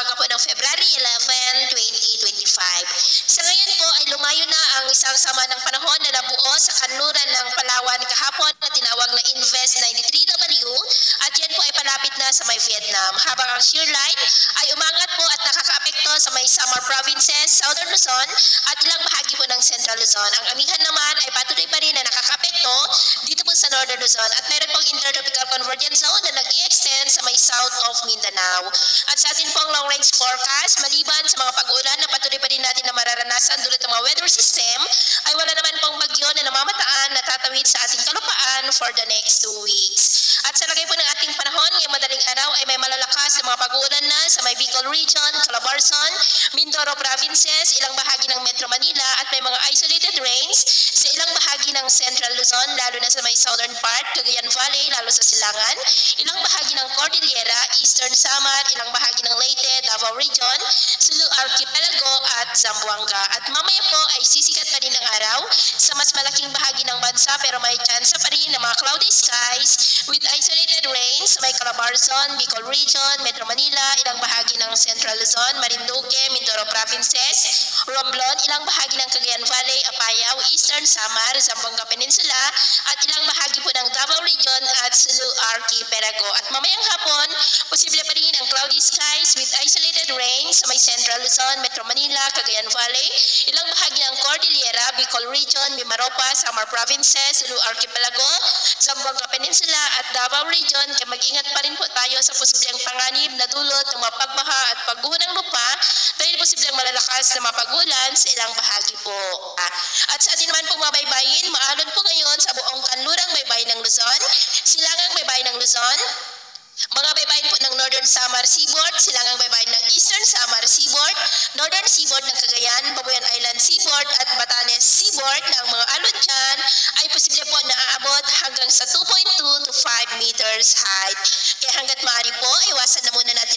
umaga po ng February 11, 2025. Sa ngayon po ay lumayo na ang isang sama ng panahon na nabuo sa kanluran ng Palawan kahapon na tinawag na Invest 93W at yan po ay palapit na sa may Vietnam. Habang ang shear line ay umangat po at nakakaapekto sa may Samar Provinces, Southern Luzon at ilang bahagi po ng Central Luzon. Ang amihan naman ay patuloy pa rin na nakakaapekto dito po sa Northern Luzon at mayroon pong intertropical convergence zone na nag-i-extend sa may south of Mindanao. At sa atin pong long range forecast, maliban sa mga pag-ulan na patuloy pa rin natin na mararanasan dulot ng mga weather system, ay wala naman pong bagyo na namamataan na tatawid sa ating kalupaan for the next 2 weeks. At sa lagay po ng ating panahon, ngayong madaling araw ay may malalakas na mga pag-ulan na sa may Bicol Region, Calabarzon, Mindoro Provinces, ilang bahagi ng Metro Manila at may mga isolated rains sa ilang bahagi ng Central Luzon, lalo na sa may southern part, Cagayan Valley, lalo sa Silangan, ilang bahagi ng Cordillera, Eastern Samar, ilang bahagi ng Leyte, Davao Region, Sulu Archipelago at Zamboanga. At mamaya po ay sisikat pa rin ang araw sa mas malaking bahagi ng bansa pero may chance pa rin ng mga cloudy skies with isolated rains sa may Calabarzon, Bicol Region, Metro Manila, ilang bahagi ng Central Luzon, Marinduque, Mindoro Provinces, Romblon, ilang bahagi ng Cagayan Valley, Apayao, Eastern Samar, Zamboanga Peninsula at ilang bahagi po ng Davao Region at Sulu Archipelago. At mamayang hapon, posible pa rin ang cloudy skies with isolated rains sa may Central Luzon, Metro Manila, Cagayan Valley, ilang bahagi ng Cordillera, Bicol Region, Mimaropa, Samar Provinces, Sulu Archipelago, Zamboanga Peninsula at Davao Region. Kaya mag-ingat pa rin po tayo sa posibleng panganib na dulot ng mga pagbaha at pagguho ng lupa dahil posibleng malalakas na mga pag-ulan sa ilang bahagi po. At sa atin naman pong mga baybayin, maalon po ngayon sa buong kanlurang baybayin ng Luzon, silangang baybayin ng Luzon, mga baybayin po ng Northern Samar Seaboard, silangang baybayin ng Eastern Samar Seaboard, Northern Seaboard ng Cagayan, Babuyan Island Seaboard at Batanes Seaboard na ang mga alon dyan ay posible po na aabot hanggang sa 2.2 to 5 meters height. Kaya hanggat maaari po, iwasan na muna natin